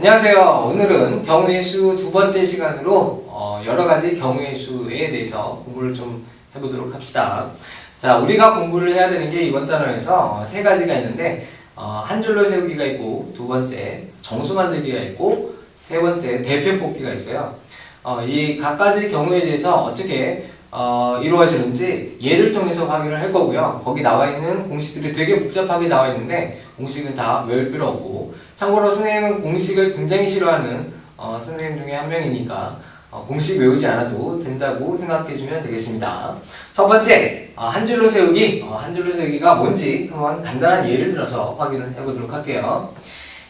안녕하세요. 오늘은 경우의 수 두 번째 시간으로 여러 가지 경우의 수에 대해서 공부를 좀 해보도록 합시다. 자, 우리가 공부를 해야 되는 게 이번 단원에서 세 가지가 있는데 한 줄로 세우기가 있고, 두 번째 정수 만들기가 있고, 세 번째 대표 뽑기가 있어요. 이 각가지 경우에 대해서 어떻게 이루어지는지 예를 통해서 확인을 할 거고요. 거기 나와 있는 공식들이 되게 복잡하게 나와 있는데 공식은 다 외울 필요 없고, 참고로 선생님은 공식을 굉장히 싫어하는 선생님 중에 한 명이니까 공식 외우지 않아도 된다고 생각해주면 되겠습니다. 첫 번째, 한 줄로 세우기. 한 줄로 세우기가 뭔지 한번 간단한 예를 들어서 확인을 해보도록 할게요.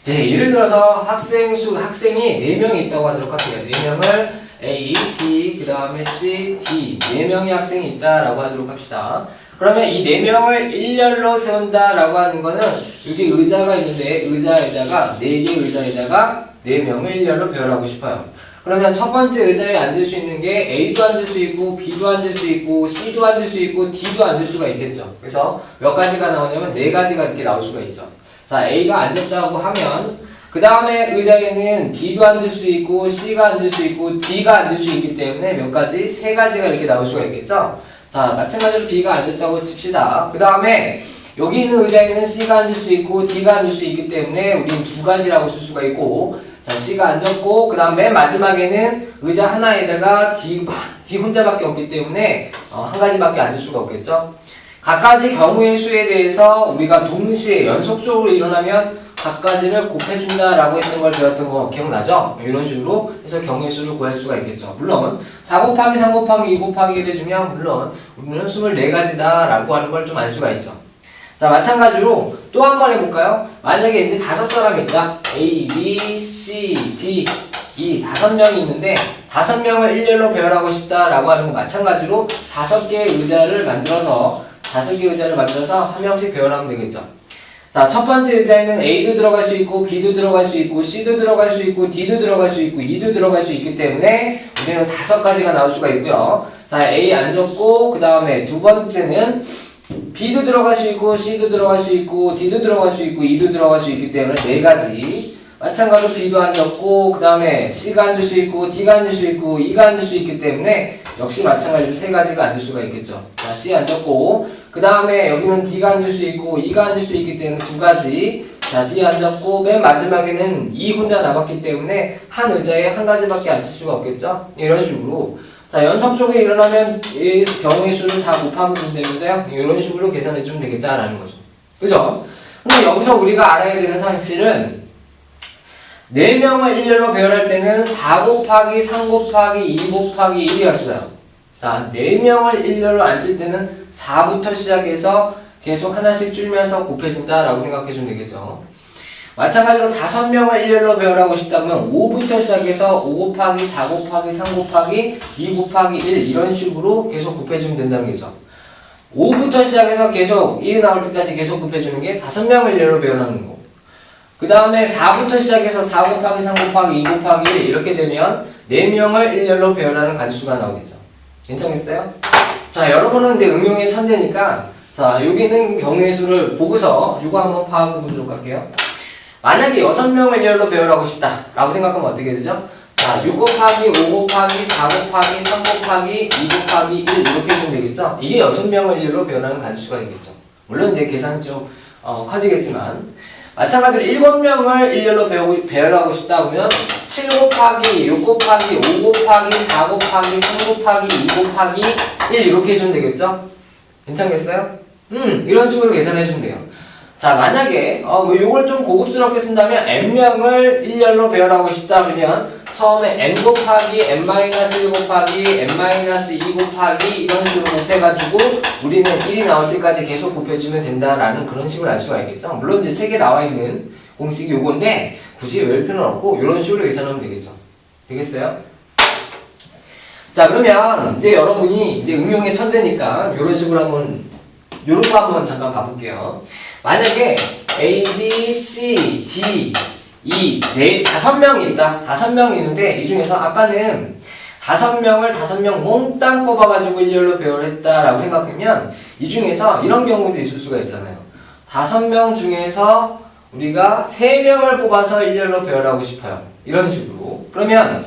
네, 예를 들어서 학생이 4명이 있다고 하도록 할게요. 4명을 A, B, 그 다음에 C, D 4명의 학생이 있다라고 하도록 합시다. 그러면 이 4명을 일렬로 세운다라고 하는 거는 여기 의자가 있는데 의자에다가 4개의 의자에다가 4명을 일렬로 배열하고 싶어요. 그러면 첫 번째 의자에 앉을 수 있는 게 A도 앉을 수 있고 B도 앉을 수 있고 C도 앉을 수 있고 D도 앉을 수가 있겠죠. 그래서 몇 가지가 나오냐면 4가지가 이렇게 나올 수가 있죠. 자, A가 앉았다고 하면 그 다음에 의자에는 B도 앉을 수 있고 C가 앉을 수 있고 D가 앉을 수 있기 때문에 몇 가지? 3가지가 이렇게 나올 수가 있겠죠. 자, 마찬가지로 B가 앉았다고 칩시다. 그 다음에 여기 있는 의자에는 C가 앉을 수 있고 D가 앉을 수 있기 때문에 우린 2가지라고 쓸 수가 있고, 자, C가 앉았고 그 다음 맨 마지막에는 의자 하나에다가 D 혼자밖에 없기 때문에 한 가지밖에 앉을 수가 없겠죠. 각가지 경우의 수에 대해서 우리가 동시에 연속적으로 일어나면 각가지를 곱해준다라고 했던 걸 배웠던 거 기억나죠? 이런 식으로 해서 경우의 수를 구할 수가 있겠죠. 물론 4 곱하기 3 곱하기 2 곱하기 1 해주면 물론 우리는 24가지다 라고 하는 걸 좀 알 수가 있죠. 자, 마찬가지로 또 한 번 해볼까요? 만약에 이제 5사람이 있다. A, B, C, D, E 5명이 있는데 5명을 일렬로 배열하고 싶다라고 하는 거 마찬가지로 5개의 의자를 만들어서 한 명씩 배열하면 되겠죠. 자, 첫 번째 의자에는 A도 들어갈 수 있고 B도 들어갈 수 있고 C도 들어갈 수 있고 D도 들어갈 수 있고 E도 들어갈 수 있기 때문에 우리는 5가지가 나올 수가 있고요. 자, A 앉았고 그 다음에 두 번째는 B도 들어갈 수 있고 C도 들어갈 수 있고 D도 들어갈 수 있고 E도 들어갈 수 있기 때문에 4가지. 마찬가지로 B도 앉았고 그 다음에 C가 앉을 수 있고 D가 앉을 수 있고 E가 앉을 수 있기 때문에 역시 마찬가지로 3가지가 앉을 수가 있겠죠. 자, C 앉았고 그 다음에 여기는 D가 앉을 수 있고 E가 앉을 수 있기 때문에 2가지. 자, D 앉았고 맨 마지막에는 E 혼자 남았기 때문에 한 의자에 한 가지밖에 앉을 수가 없겠죠. 이런 식으로 자, 연속적으로 일어나면 이 경우의 수를 다 곱하면 된다면서요. 이런 식으로 계산해주면 되겠다라는 거죠. 그죠? 근데 여기서 우리가 알아야 되는 사실은 4명을 일렬로 배열할 때는 4 곱하기 3 곱하기 2 곱하기 1이었어요. 자, 4명을 일렬로 앉힐 때는 4부터 시작해서 계속 하나씩 줄면서 곱해진다라고 생각해주면 되겠죠. 마찬가지로 5명을 일렬로 배열하고 싶다면 5부터 시작해서 5 곱하기 4 곱하기 3 곱하기 2 곱하기 1 이런 식으로 계속 곱해주면 된다는 거죠. 5부터 시작해서 계속 1이 나올 때까지 계속 곱해주는 게 5명을 일렬로 배열하는 거고, 그 다음에 4부터 시작해서 4 곱하기 3 곱하기 2 곱하기 1 이렇게 되면 4명을 일렬로 배열하는 가지수가 나오겠죠. 괜찮겠어요? 자, 여러분은 이제 응용의 천재니까 자, 여기는 경우의 수를 보고서 이거 한번 파악해 보도록 할게요. 만약에 6명을 일렬로 배열하고 싶다 라고 생각하면 어떻게 되죠? 자, 6 곱하기 5 곱하기 4 곱하기 3 곱하기 2 곱하기 1 이렇게 해주면 되겠죠? 이게 6명을 일렬로 배열하는 가지수가 되겠죠. 물론 이제 계산이 좀 커지겠지만, 마찬가지로 7명을 일렬로 배열하고 싶다 그러면 7 곱하기 6 곱하기 5 곱하기 4 곱하기 3 곱하기 2 곱하기 1 이렇게 해주면 되겠죠? 괜찮겠어요? 이런 식으로 계산해주면 돼요. 자, 만약에 요걸 좀 고급스럽게 쓴다면 n명을 일렬로 배열하고 싶다 그러면 처음에 n 곱하기 n-1 곱하기 n-2 곱하기 이런 식으로 곱해가지고 우리는 1이 나올 때까지 계속 곱해주면 된다라는 그런 식으로 알 수가 있겠죠. 물론 이제 책에 나와 있는 공식이 요건데 굳이 외울 필요는 없고 이런 식으로 계산하면 되겠죠. 되겠어요? 자, 그러면 이제 여러분이 이제 응용의 천재니까 이런 식으로 요런 거 한번 잠깐 봐볼게요. 만약에 A, B, C, D, E 5명이 있다. 5명이 있는데 이 중에서 아까는 5명 몽땅 뽑아가지고 일렬로 배열했다라고 생각하면 이 중에서 이런 경우도 있을 수가 있잖아요. 5명 중에서 우리가 3명을 뽑아서 일렬로 배열하고 싶어요. 이런 식으로. 그러면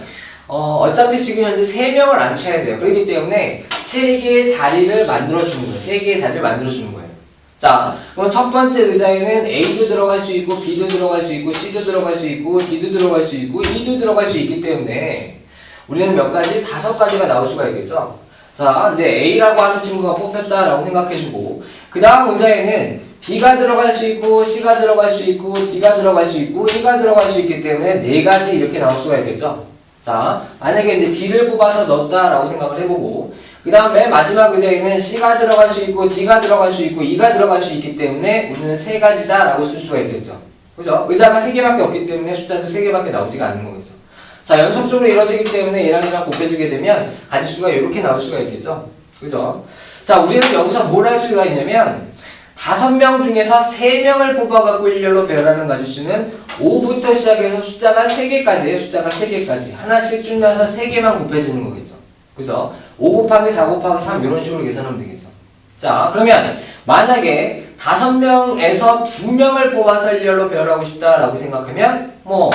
어차피 지금 현재 3명을 앉혀야 돼요. 그렇기 때문에 3개의 자리를 만들어주는 거예요. 3개의 자리를 만들어주는 거예요. 자, 그럼 첫 번째 의자에는 A도 들어갈 수 있고, B도 들어갈 수 있고, C도 들어갈 수 있고, D도 들어갈 수 있고, E도 들어갈 수 있기 때문에 우리는 몇 가지? 5가지가 나올 수가 있겠죠? 자, 이제 A라고 하는 친구가 뽑혔다라고 생각해주고, 그 다음 의자에는 B가 들어갈 수 있고, C가 들어갈 수 있고, D가 들어갈 수 있고, E가 들어갈 수 있기 때문에 4가지 이렇게 나올 수가 있겠죠? 자, 만약에 이제 B를 뽑아서 넣었다라고 생각을 해보고, 그 다음에 마지막 의자에는 C가 들어갈 수 있고, D가 들어갈 수 있고, E가 들어갈 수 있기 때문에 우리는 3가지다라고 쓸 수가 있겠죠. 그죠? 의자가 3개밖에 없기 때문에 숫자도 3개밖에 나오지가 않는 거겠죠. 자, 연속적으로 이루어지기 때문에 얘랑 얘랑 곱해주게 되면 가지수가 이렇게 나올 수가 있겠죠. 그죠? 자, 우리는 여기서 뭘 할 수가 있냐면 5명 중에서 3명을 뽑아갖고 일렬로 배열하는 가지수는 5부터 시작해서 숫자가 3개까지예요. 숫자가 3개까지. 하나씩 줄면서 3개만 곱해지는 거겠죠. 그죠? 5 곱하기 4 곱하기 3 이런 식으로 계산하면 되겠죠. 자, 그러면 만약에 5명에서 2명을 뽑아서 일렬로 배열하고 싶다라고 생각하면 뭐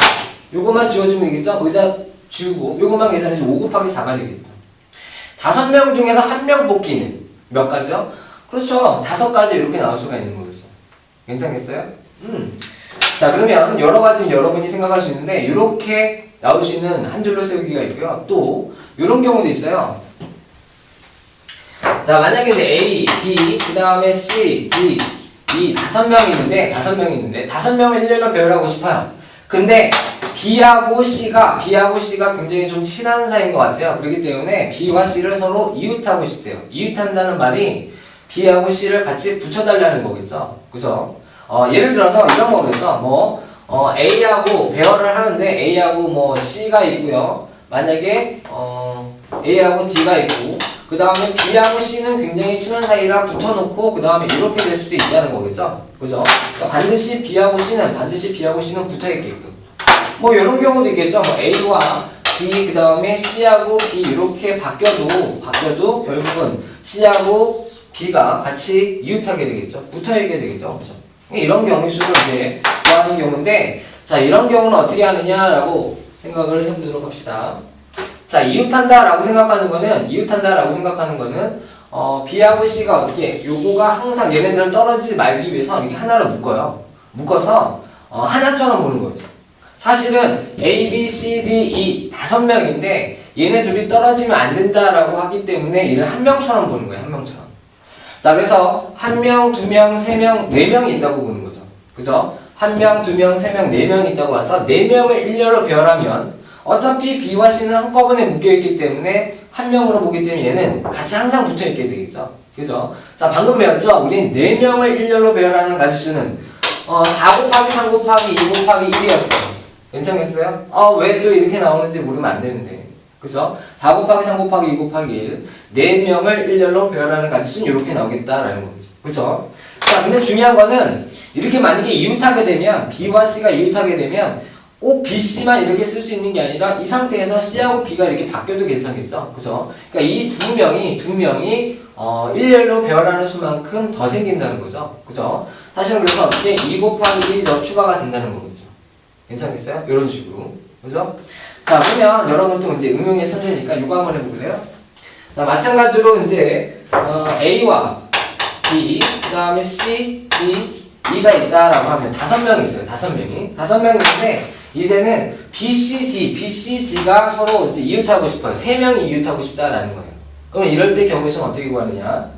요것만 지워주면 되겠죠? 의자 지우고 요것만 계산해서 5 곱하기 4가 되겠죠. 5명 중에서 1명 뽑기는 몇 가지요? 그렇죠. 5가지 이렇게 나올 수가 있는 거겠죠. 괜찮겠어요? 자, 그러면 여러 가지 여러분이 생각할 수 있는데 이렇게 나올 수 있는 한 줄로 세우기가 있고요. 또 이런 경우도 있어요. 자, 만약에 이제 A, B, 그 다음에 C, D, E 5명이 있는데 5명을 일렬로 배열하고 싶어요. 근데 B하고 C가 굉장히 좀 친한 사이인 것 같아요. 그렇기 때문에 B와 C를 서로 이웃하고 싶대요. 이웃한다는 말이 B하고 C를 같이 붙여달라는 거겠죠. 그죠? 예를 들어서 이런 거겠죠. A하고 배열을 하는데 A하고 뭐 C가 있고요. 만약에 A하고 D가 있고 그 다음에 B하고 C는 굉장히 친한 사이라 붙여놓고 그 다음에 이렇게 될 수도 있다는 거겠죠. 그죠? 그러니까 반드시 B하고 C는 붙어있게끔. 뭐 이런 경우도 있겠죠. 뭐 A와 D 그 다음에 C하고 B 이렇게 바뀌어도 결국은 C하고 B가 같이 이웃하게 되겠죠. 붙어있게 되겠죠. 그죠? 이런 경우수를 이제 구하는 경우인데, 자, 이런 경우는 어떻게 하느냐라고 생각을 해보도록 합시다. 자, 이웃한다라고 생각하는 거는 B하고 C가 어떻게, 요거가 항상 얘네들은 떨어지지 말기 위해서 이렇게 하나로 묶어서 하나처럼 보는 거죠. 사실은 A, B, C, D, E 5명인데 얘네 둘이 떨어지면 안 된다라고 하기 때문에 얘를 한 명처럼 보는 거예요. 한 명처럼. 자, 그래서 1명, 2명, 3명, 4명이 있다고 보는 거죠. 그죠? 1명, 2명, 3명, 4명이 있다고 해서 4명을 일렬로 배열하면 어차피 B와 C는 한꺼번에 묶여있기 때문에 한 명으로 보기 때문에 얘는 같이 항상 붙어있게 되겠죠. 그죠? 자, 방금 배웠죠? 우린 4명을 일렬로 배열하는 가지수는 4 곱하기 3 곱하기 2 곱하기 1이었어요. 괜찮겠어요? 왜 또 이렇게 나오는지 모르면 안 되는데. 그죠? 4 곱하기 3 곱하기 2 곱하기 1. 4명을 일렬로 배열하는 가지수는 이렇게 나오겠다라는 거죠. 그죠? 자, 근데 중요한 거는 이렇게 만약에 이웃하게 되면, B와 C가 이웃하게 되면 꼭 B, C만 이렇게 쓸 수 있는 게 아니라 이 상태에서 C하고 B가 이렇게 바뀌어도 괜찮겠죠? 그죠? 그러니까 이 두 명이 일렬로 배열하는 수만큼 더 생긴다는 거죠. 그죠? 사실은 그래서 어떻게 2 곱하기 1이 더 추가가 된다는 거겠죠. 괜찮겠어요? 이런 식으로. 그죠? 자, 그러면 여러분도 이제 응용의 천재니까 이거 한번 해볼래요? 자, 마찬가지로 이제 A와 B, 그 다음에 C, D, E가 있다라고 하면 5명이 있어요. 5명이 있는데 이제는 B, C, D가 서로 이제 이웃하고 싶어요. 3명이 이웃하고 싶다라는 거예요. 그러면 이럴 때 경우에서는 어떻게 구하느냐?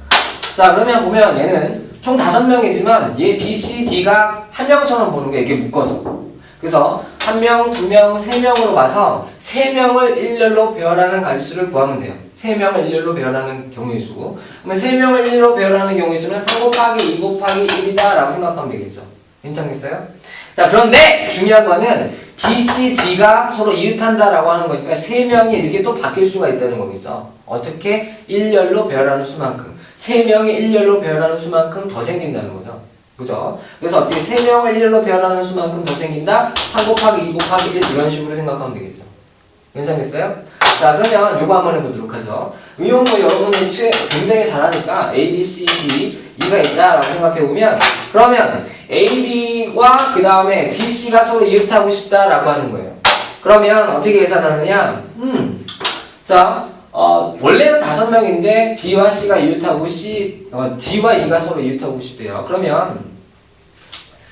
자, 그러면 보면 얘는 총 5명이지만 얘 B, C, D가 한 명처럼 보는 거예요. 이게 묶어서. 그래서 1명, 2명, 3명으로 봐서 3명을 일렬로 배열하는 가지수를 구하면 돼요. 3명을 일렬로 배열하는 경우의 수. 그러면 3명을 일렬로 배열하는 경우의 수는 3 곱하기 2 곱하기 1이다 라고 생각하면 되겠죠. 괜찮겠어요? 자, 그런데 중요한 거는 B, C, D가 서로 이웃한다 라고 하는 거니까 3명이 이렇게 또 바뀔 수가 있다는 거겠죠. 어떻게? 일렬로 배열하는 수만큼. 3명이 일렬로 배열하는 수만큼 더 생긴다는 거죠. 그죠? 그래서 어떻게 3명을 일렬로 배열하는 수만큼 더 생긴다? 3 곱하기 2 곱하기 1 이런 식으로 생각하면 되겠죠. 괜찮겠어요? 자, 그러면 요거 한번 해보도록 하죠. 이런 거 여러분이 굉장히 잘하니까 A, B, C, D, E가 있다라고 생각해보면 그러면 AB와 그 다음에 DC가 서로 이웃하고 싶다라고 하는 거예요. 그러면 어떻게 계산하느냐? 자, 원래는 5명인데 B와 C가 이웃하고 D와 E가 서로 이웃하고 싶대요. 그러면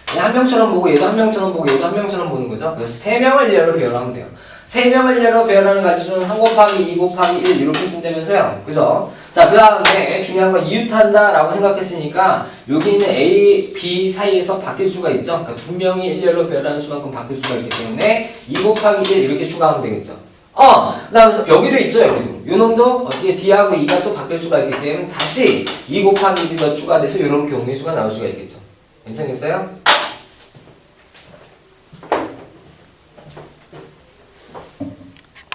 한 명처럼 보고 얘도 한 명처럼 보고 얘도 한 명처럼 보는 거죠. 그래서 3명을 일례로 배열하면 돼요. 3명을 일례로 배열하는 가치는 1 곱하기 2 곱하기 1 이렇게 쓴다면서요. 그죠? 자, 그 다음에 중요한 건 이웃한다 라고 생각했으니까 여기 있는 A, B 사이에서 바뀔 수가 있죠. 그러니까 2명이 일렬로 배열하는 수만큼 바뀔 수가 있기 때문에 2 곱하기 1 이렇게 추가하면 되겠죠. 그 다음에 여기도 있죠. 여기도. 요 놈도 어떻게 D하고 E가 또 바뀔 수가 있기 때문에 다시 2 곱하기 1이 더 추가돼서 이런 경우의 수가 나올 수가 있겠죠. 괜찮겠어요?